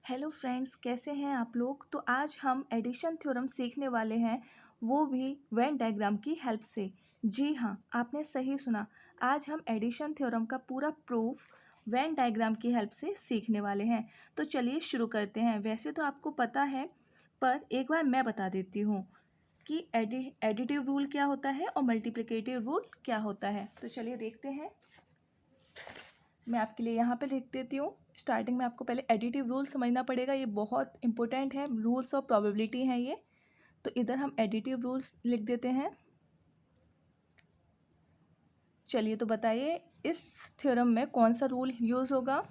Hello friends, कैसे हैं आप लोग। तो आज हम एडिशन थ्योरम सीखने वाले हैं, वो भी वेन डायग्राम की हेल्प से। जी हाँ, आपने सही सुना। आज हम एडिशन थ्योरम का पूरा प्रूफ वेन डायग्राम की हेल्प से सीखने वाले हैं। तो चलिए शुरू करते हैं। वैसे तो आपको पता है, पर एक बार मैं बता देती हूँ कि एडिटिव रूल क्या होता है और मल्टीप्लिकेटिव रूल क्या होता है। तो चलिए देखते हैं। मैं आपके लिए यहाँ पे लिख देती हूँ। स्टार्टिंग में आपको पहले एडिटिव रूल समझना पड़ेगा, ये बहुत इंपॉर्टेंट है। रूल्स ऑफ प्रोबेबिलिटी हैं ये। तो इधर हम एडिटिव रूल्स लिख देते हैं। चलिए तो बताइए, इस थ्योरम में कौन सा रूल यूज़ होगा।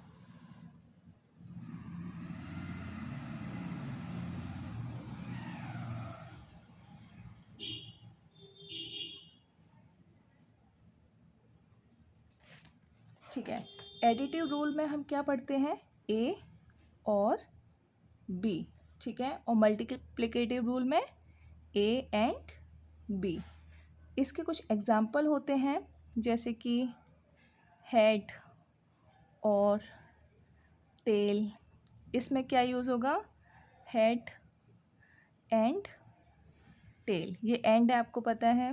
ठीक है, एडिटिव रूल में हम क्या पढ़ते हैं, ए और बी। ठीक है, और मल्टीप्लिकेटिव रूल में ए एंड बी। इसके कुछ एग्जाम्पल होते हैं, जैसे कि हेड और टेल। इसमें क्या यूज़ होगा, हेड एंड टेल। ये एंड है, आपको पता है।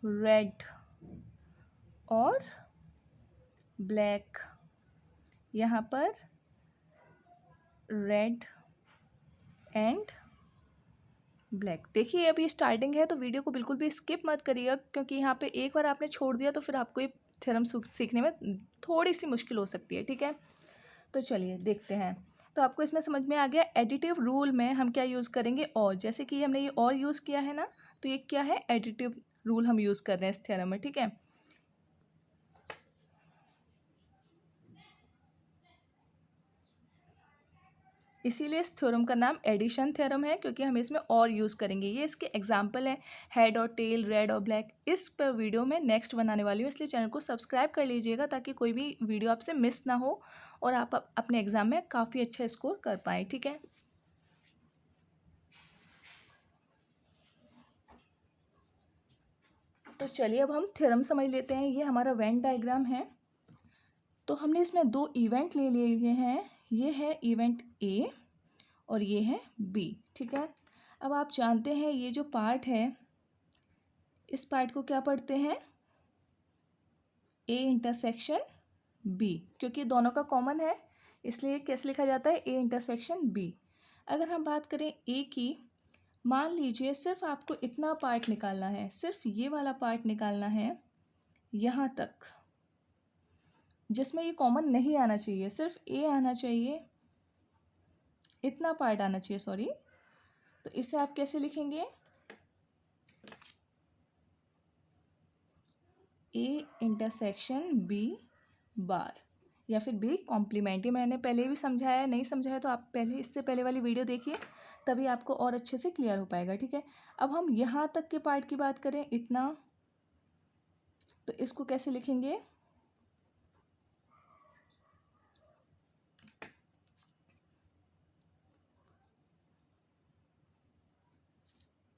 रेड और ब्लैक, यहाँ पर रेड एंड ब्लैक। देखिए अभी स्टार्टिंग है, तो वीडियो को बिल्कुल भी स्किप मत करिएगा, क्योंकि यहाँ पे एक बार आपने छोड़ दिया तो फिर आपको ये थ्योरम सीखने में थोड़ी सी मुश्किल हो सकती है। ठीक है, तो चलिए देखते हैं। तो आपको इसमें समझ में आ गया, एडिटिव रूल में हम क्या यूज़ करेंगे, और जैसे कि हमने ये और यूज़ किया है ना, तो ये क्या है, एडिटिव रूल हम यूज़ कर रहे हैं इस थ्योरम में। ठीक है, इसीलिए इस थ्योरम का नाम एडिशन थ्योरम है, क्योंकि हम इसमें और यूज़ करेंगे। ये इसके एग्जाम्पल है, हेड और टेल, रेड और ब्लैक। इस पर वीडियो में नेक्स्ट बनाने वाली हूँ, इसलिए चैनल को सब्सक्राइब कर लीजिएगा, ताकि कोई भी वीडियो आपसे मिस ना हो और आप अपने एग्ज़ाम में काफ़ी अच्छा स्कोर कर पाएँ। ठीक है, तो चलिए अब हम थ्योरम समझ लेते हैं। ये हमारा वेन डायग्राम है। तो हमने इसमें दो इवेंट ले लिए हैं, ये है इवेंट ए और ये है बी। ठीक है, अब आप जानते हैं ये जो पार्ट है, इस पार्ट को क्या पढ़ते हैं, ए इंटरसेक्शन बी। क्योंकि दोनों का कॉमन है, इसलिए कैसे लिखा जाता है, ए इंटरसेक्शन बी। अगर हम बात करें ए की, मान लीजिए सिर्फ आपको इतना पार्ट निकालना है, सिर्फ ये वाला पार्ट निकालना है यहाँ तक, जिसमें ये कॉमन नहीं आना चाहिए, सिर्फ ए आना चाहिए, इतना पार्ट आना चाहिए, सॉरी। तो इसे आप कैसे लिखेंगे, ए इंटरसेक्शन बी बार, या फिर बी कॉम्प्लीमेंट। ये मैंने पहले भी समझाया, नहीं समझाया तो आप पहले, इससे पहले वाली वीडियो देखिए, तभी आपको और अच्छे से क्लियर हो पाएगा। ठीक है, अब हम यहाँ तक के पार्ट की बात करें, इतना, तो इसको कैसे लिखेंगे,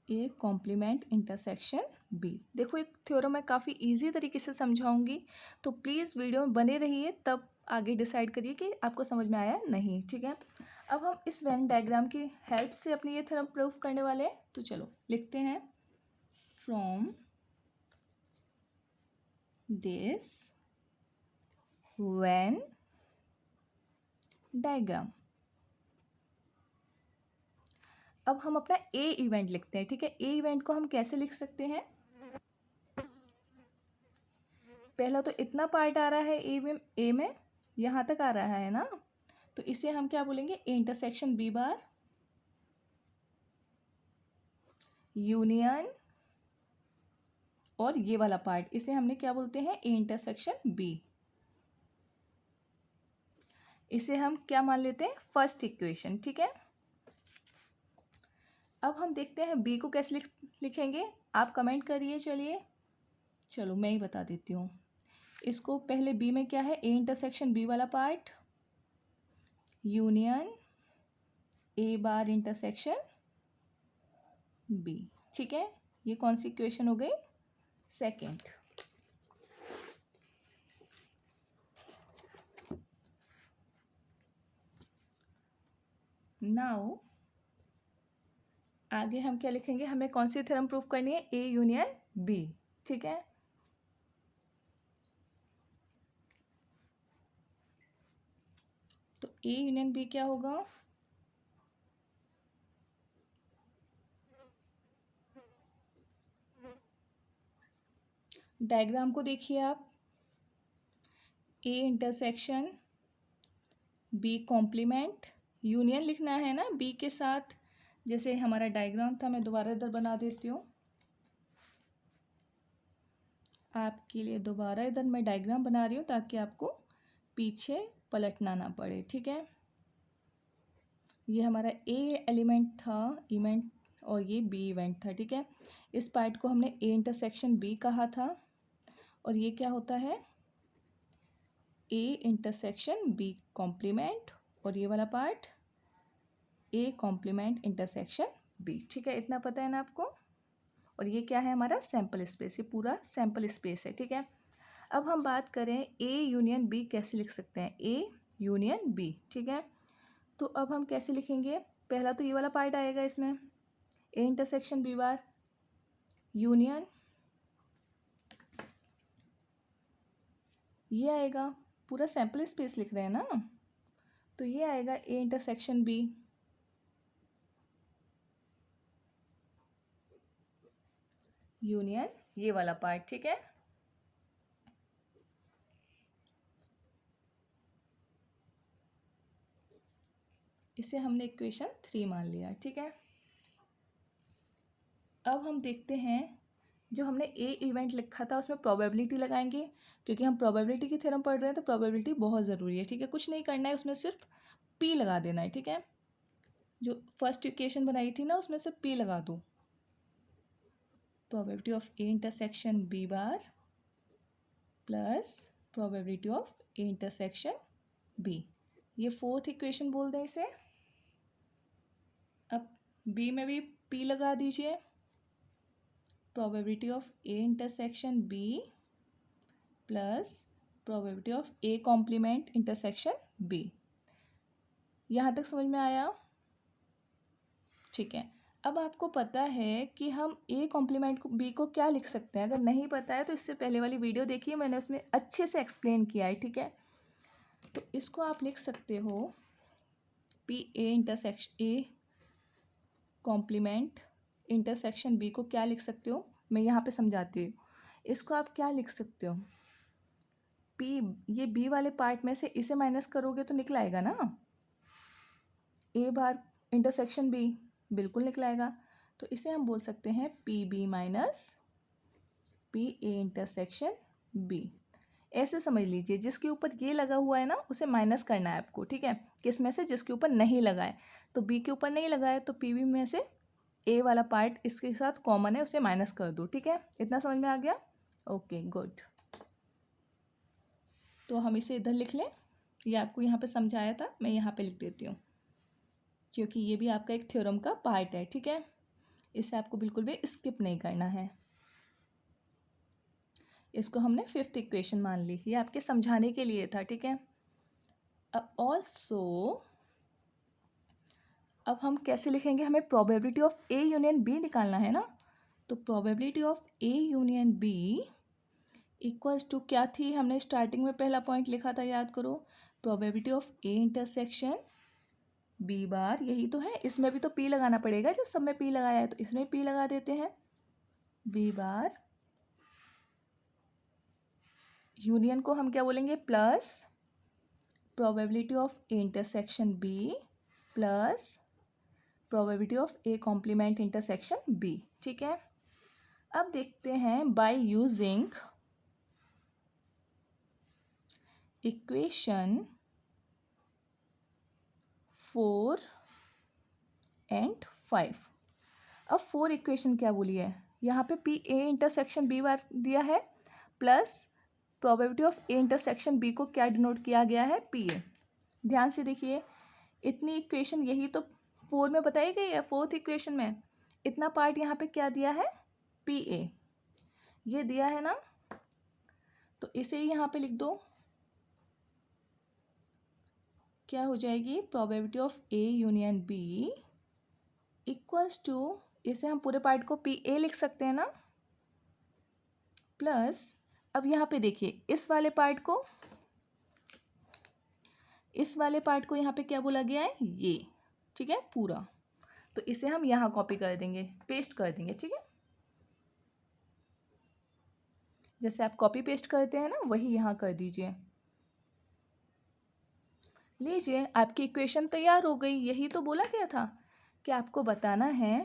ए कॉम्प्लीमेंट इंटरसेक्शन बी। देखो एक थ्योरम मैं काफ़ी इजी तरीके से समझाऊंगी, तो प्लीज़ वीडियो में बने रहिए, तब आगे डिसाइड करिए कि आपको समझ में आया नहीं। ठीक है, अब हम इस वेन डायग्राम की हेल्प से अपनी ये थ्योरम प्रूफ करने वाले हैं। तो चलो लिखते हैं, फ्रॉम दिस वेन डायग्राम। अब हम अपना ए इवेंट लिखते हैं। ठीक है, ए इवेंट को हम कैसे लिख सकते हैं, पहला तो इतना पार्ट आ रहा है ए में यहाँ तक आ रहा है ना, तो इसे हम क्या बोलेंगे, A intersection B bar union, और ये वाला पार्ट इसे हमने क्या बोलते हैं, ए इंटरसेक्शन बी। इसे हम क्या मान लेते हैं, फर्स्ट इक्वेशन। ठीक है, अब हम देखते हैं बी को कैसे लिखेंगे, आप कमेंट करिए। चलिए, चलो मैं ही बता देती हूँ। इसको पहले बी में क्या है, ए इंटरसेक्शन बी वाला part union A bar intersection B. ठीक है, ये कौन सी इक्वेशन हो गई, सेकेंड। नाउ आगे हम क्या लिखेंगे, हमें कौन सी थ्योरम प्रूफ करनी है, ए यूनियन बी, ठीक है। तो ए यूनियन बी क्या होगा, डायग्राम को देखिए आप, A intersection B complement, union लिखना है ना बी के साथ, जैसे हमारा डायग्राम था, मैं दोबारा इधर बना देती हूँ आपके लिए, दोबारा इधर मैं डायग्राम बना रही हूँ ताकि आपको पीछे पलटना ना पड़े, ठीक है। ये हमारा ए एलिमेंट था, इवेंट, और ये बी इवेंट था, ठीक है। इस पार्ट को हमने ए इंटरसेक्शन बी कहा था, और ये क्या होता है, ए इंटरसेक्शन बी कॉम्प्लीमेंट, और ये वाला part A complement intersection B, ठीक है। इतना पता है ना आपको। और ये क्या है, हमारा सैम्पल स्पेस, ये पूरा सैम्पल स्पेस है, ठीक है। अब हम बात करें ए यूनियन बी कैसे लिख सकते हैं, ए यूनियन बी, ठीक है। तो अब हम कैसे लिखेंगे, पहला तो ये वाला पार्ट आएगा इसमें, A intersection B bar union, ये आएगा, पूरा सैम्पल स्पेस लिख रहे हैं ना, तो ये आएगा ए इंटरसेक्शन बी, यूनियन ये वाला पार्ट, ठीक है। इसे हमने इक्वेशन 3 मान लिया, ठीक है। अब हम देखते हैं, जो हमने ए इवेंट लिखा था उसमें प्रोबेबिलिटी लगाएंगे, क्योंकि हम प्रोबेबिलिटी की थ्योरम पढ़ रहे हैं तो प्रोबेबिलिटी बहुत ज़रूरी है, ठीक है। कुछ नहीं करना है, उसमें सिर्फ पी लगा देना है, ठीक है। जो फर्स्ट इक्वेशन बनाई थी ना उसमें से पी लगा दो, probability of A intersection B bar plus probability of A intersection B, ये फोर्थ इक्वेशन बोल दें इसे। अब बी में भी पी लगा दीजिए, probability of A intersection B plus probability of A complement intersection B. यहाँ तक समझ में आया, ठीक है। अब आपको पता है कि हम ए कॉम्प्लीमेंट बी को क्या लिख सकते हैं, अगर नहीं पता है तो इससे पहले वाली वीडियो देखिए, मैंने उसमें अच्छे से एक्सप्लेन किया है, ठीक है। तो इसको आप लिख सकते हो P A intersection A complement intersection B को क्या लिख सकते हो, मैं यहाँ पे समझाती हूँ। इसको आप क्या लिख सकते हो, पी, ये बी वाले पार्ट में से इसे माइनस करोगे तो निकल आएगा ना, ए बार इंटरसेक्शन बी, बिल्कुल निकल आएगा। तो इसे हम बोल सकते हैं P B minus P A intersection B, ऐसे समझ लीजिए। जिसके ऊपर ये लगा हुआ है ना उसे माइनस करना है आपको, ठीक है। किस में से, जिसके ऊपर नहीं लगा है, तो बी के ऊपर नहीं लगा है तो पी बी में से ए वाला पार्ट इसके साथ कॉमन है, उसे माइनस कर दो, ठीक है। इतना समझ में आ गया, ओके गुड। तो हम इसे इधर लिख लें, ये आपको यहाँ पे समझाया था, मैं यहाँ पे लिख देती हूँ, क्योंकि ये भी आपका एक थ्योरम का पार्ट है, ठीक है। इसे आपको बिल्कुल भी स्किप नहीं करना है। इसको हमने फिफ्थ इक्वेशन मान ली, ये आपके समझाने के लिए था, ठीक है। अब ऑल्सो अब हम कैसे लिखेंगे, हमें probability of A union B निकालना है ना, तो probability of A union B equals to क्या थी, हमने स्टार्टिंग में पहला पॉइंट लिखा था, याद करो, probability of A intersection B bar, यही तो है। इसमें भी तो पी लगाना पड़ेगा, जब सब में पी लगाया है तो इसमें पी लगा देते हैं, बी बार यूनियन को हम क्या बोलेंगे, plus probability of A intersection B plus probability of A complement intersection B, ठीक है। अब देखते हैं बाय यूजिंग इक्वेशन 4 एंड 5। अब 4 इक्वेशन क्या बोली है, यहाँ पे P A intersection B bar दिया है, plus probability of A intersection B को क्या डिनोट किया गया है, पी ए। ध्यान से देखिए, इतनी इक्वेशन यही तो 4 में बताई गई है, फोर्थ इक्वेशन में इतना पार्ट यहाँ पे क्या दिया है, पी ए, ये दिया है ना, तो इसे ही यहाँ पे लिख दो, क्या हो जाएगी, probability of A union B equals to, इसे हम पूरे पार्ट को पी ए लिख सकते हैं ना, प्लस अब यहाँ पे देखिए इस वाले पार्ट को यहाँ पे क्या बोला गया है, ये, ठीक है पूरा। तो इसे हम यहाँ कॉपी कर देंगे, पेस्ट कर देंगे, ठीक है। जैसे आप कॉपी पेस्ट करते हैं ना, वही यहाँ कर दीजिए। लीजिए आपकी इक्वेशन तैयार हो गई। यही तो बोला गया था कि आपको बताना है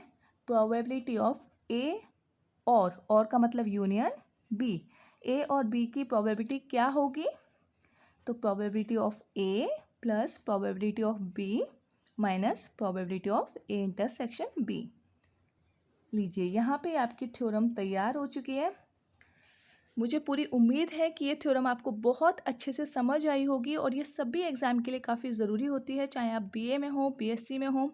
प्रोबेबिलिटी ऑफ ए और का मतलब यूनियन बी, ए और बी की प्रोबेबिलिटी क्या होगी, तो probability of A plus probability of B minus probability of A intersection B. लीजिए यहाँ पे आपकी थ्योरम तैयार हो चुकी है। मुझे पूरी उम्मीद है कि ये थ्योरम आपको बहुत अच्छे से समझ आई होगी और ये सभी एग्ज़ाम के लिए काफ़ी ज़रूरी होती है, चाहे आप बीए में हो, बीएससी में हो,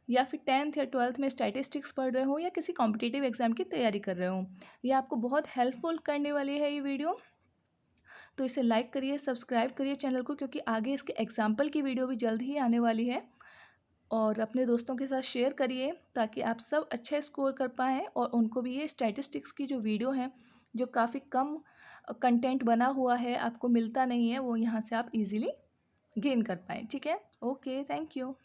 या फिर 10th या 12th में स्टैटिस्टिक्स पढ़ रहे हो, या किसी कॉम्पिटिटिव एग्ज़ाम की तैयारी कर रहे हो। ये आपको बहुत हेल्पफुल करने वाली है ये वीडियो। तो इसे लाइक करिए, सब्सक्राइब करिए चैनल को, क्योंकि आगे इसके एग्जाम्पल की वीडियो भी जल्द ही आने वाली है। और अपने दोस्तों के साथ शेयर करिए ताकि आप सब अच्छा स्कोर कर पाएँ और उनको भी ये स्टैटिस्टिक्स की जो वीडियो है, जो काफ़ी कम कंटेंट बना हुआ है, आपको मिलता नहीं है, वो यहाँ से आप इजीली गेन कर पाएँ, ठीक है। Okay, thank you.